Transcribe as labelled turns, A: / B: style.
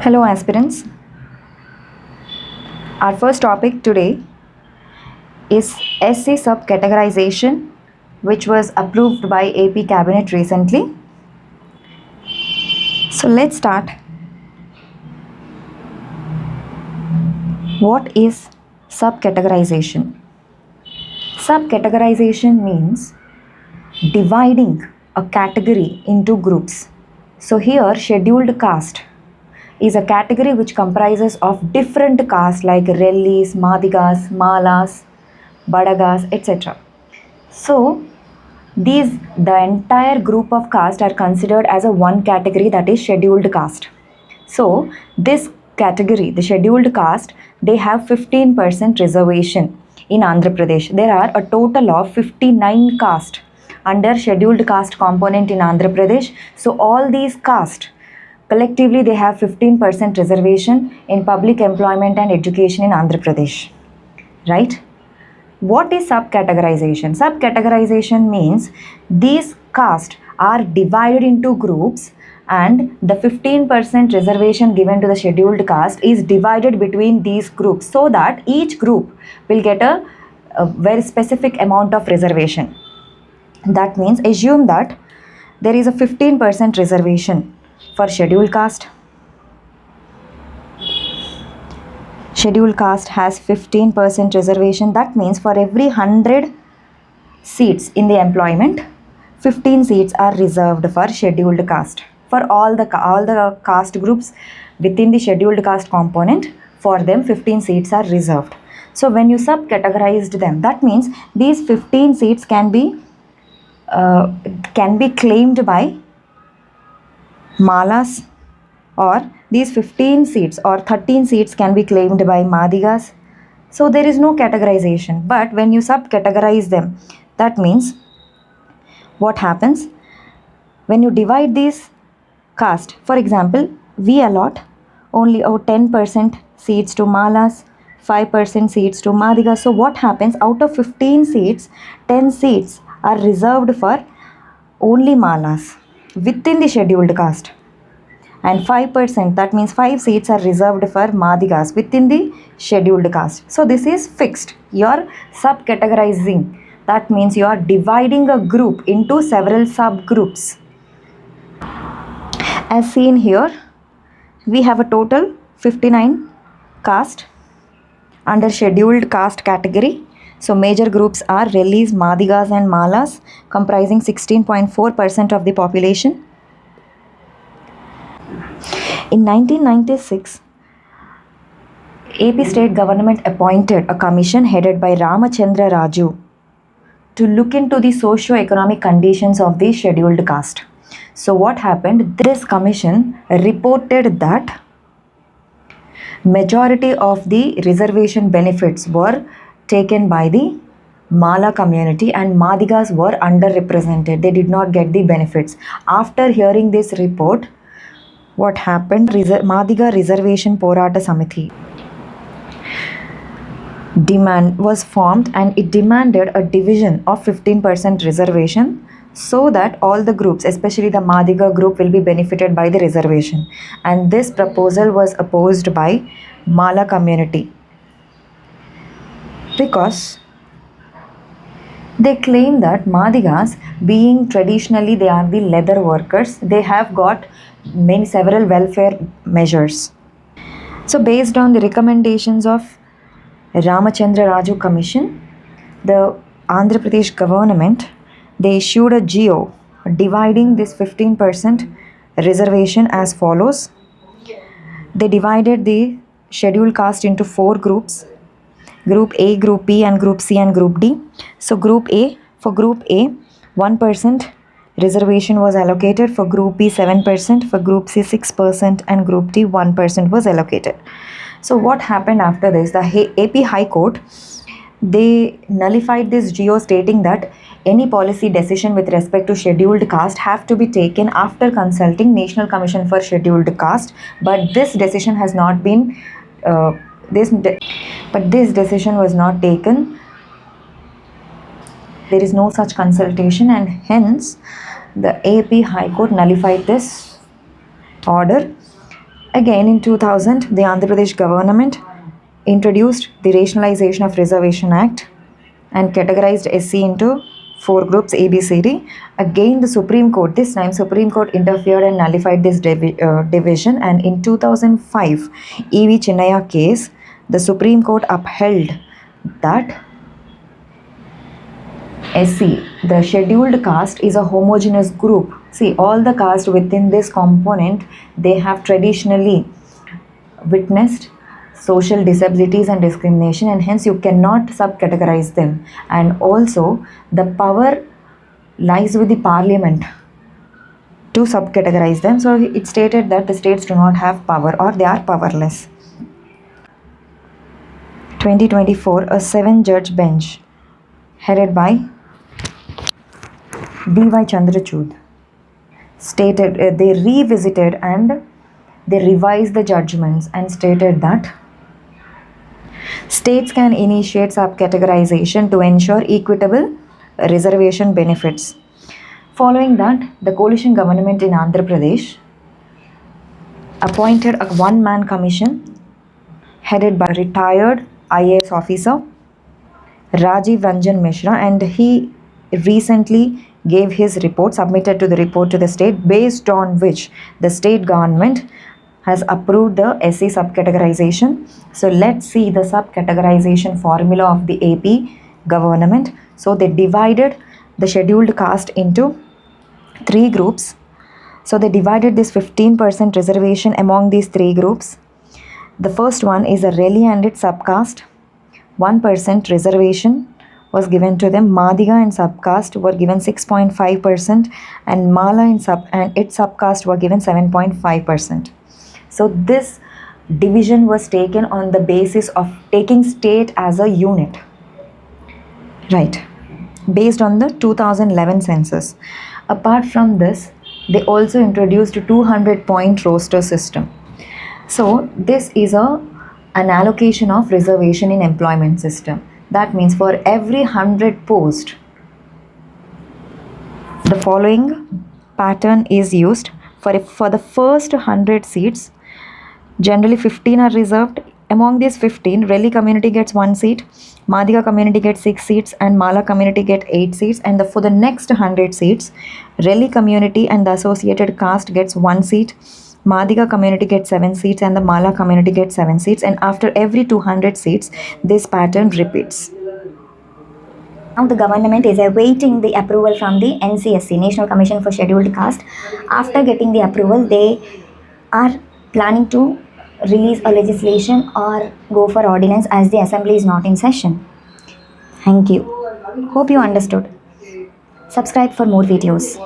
A: Hello aspirants. Our first topic today is SC subcategorization, which was approved by AP Cabinet recently. So let's start. What is subcategorization? Subcategorization means dividing a category into groups. So here scheduled caste is a category which comprises of different castes like Rellis, Madigas, Malas, Badagas, etc. So the entire group of caste are considered as a one category, that is scheduled caste. So this category, the scheduled caste, they have 15% reservation in Andhra Pradesh. There are a total of 59 caste under scheduled caste component in Andhra Pradesh. So all these caste collectively they have 15% reservation in public employment and education in Andhra Pradesh. Right? What is subcategorization? Subcategorization means these castes are divided into groups and the 15% reservation given to the scheduled caste is divided between these groups so that each group will get a very specific amount of reservation. That means assume that there is a 15% reservation for scheduled caste. Scheduled caste has 15% reservation. That means for every 100 seats in the employment, 15 seats are reserved for scheduled caste. For all the caste groups within the scheduled caste component, for them 15 seats are reserved. So when you subcategorized them, that means these 15 seats can be claimed by Malas, or these 15 seats or 13 seats can be claimed by Madigas. So there is no categorization. But when you subcategorize them, that means what happens? When you divide these caste, for example, we allot only 10% seats to Malas, 5% seats to Madigas. So what happens? Out of 15 seats, 10 seats are reserved for only Malas within the scheduled caste. And 5%, that means 5 seats are reserved for Madigas within the scheduled caste. So this is fixed. You are subcategorizing. That means you are dividing a group into several subgroups. As seen here, we have a total 59 caste under scheduled caste category. So major groups are Rellis, Madigas and Malas, comprising 16.4% of the population. In 1996, AP state government appointed a commission headed by Ramachandra Raju to look into the socio-economic conditions of the scheduled caste. So what happened? This commission reported that majority of the reservation benefits were taken by the Mala community and Madigas were underrepresented. They did not get the benefits. After hearing this report, what happened? Madiga Reservation Porata Samiti demand was formed and it demanded a division of 15% reservation so that all the groups, especially the Madiga group, will be benefited by the reservation. And this proposal was opposed by Mala community because they claim that Madigas, being traditionally they are the leather workers, they have got several welfare measures. So based on the recommendations of Ramachandra Raju Commission, the Andhra Pradesh government, they issued a GO dividing this 15% reservation as follows. They divided the scheduled caste into 4 groups: Group A, Group B and Group C and Group D. So for Group A, 1% reservation was allocated, for Group B 7%, for Group C 6% and Group D 1% was allocated. So what happened after this? The AP High Court, they nullified this GO stating that any policy decision with respect to scheduled caste have to be taken after consulting National Commission for Scheduled Caste, but this decision has not been this decision was not taken. There is no such consultation and hence the AP High Court nullified this order Again, in 2000, the Andhra Pradesh government introduced the Rationalization of Reservation Act and categorized SC into four groups A, B, C, D. Again, the Supreme Court, this time Supreme Court interfered and nullified this division, and in 2005 E.V. Chinnaya case, the Supreme Court upheld that SC, the scheduled caste, is a homogeneous group. See, all the caste within this component, they have traditionally witnessed social disabilities and discrimination, and hence you cannot subcategorize them. And also, the power lies with the parliament to subcategorize them. So it stated that the states do not have power or they are powerless. 2024, a 7-judge bench headed by D.Y. Chandrachud stated they revisited and they revised the judgments and stated that states can initiate subcategorization to ensure equitable reservation benefits. Following that, the coalition government in Andhra Pradesh appointed a one-man commission headed by retired IAS officer Rajeev Ranjan Mishra, and he recently gave his report, submitted to the report to the state, based on which the state government has approved the SC subcategorization. So let's see the subcategorization formula of the AP government. So they divided the scheduled caste into 3 groups. So they divided this 15% reservation among these 3 groups. The first one is a Reli and its subcaste. 1% reservation was given to them. Madiga and subcaste were given 6.5%, and Mala and its subcaste were given 7.5%. So this division was taken on the basis of taking state as a unit, right, based on the 2011 census. Apart from this, they also introduced a 200-point roster system. So this is an allocation of reservation in employment system. That means for every 100 posts, the following pattern is used. For the first 100 seats, generally 15 are reserved. Among these 15, Reli community gets 1 seat, Madiga community gets 6 seats, and Mala community get 8 seats. And for the next 100 seats, Reli community and the associated caste gets 1 seat, Madiga community gets 7 seats, and the Mala community gets 7 seats. And after every 200 seats, this pattern repeats.
B: Now the government is awaiting the approval from the NCSC, National Commission for Scheduled Caste. After getting the approval, they are planning to release a legislation or go for ordinance as the assembly is not in session. Thank you. Hope you understood. Subscribe for more videos.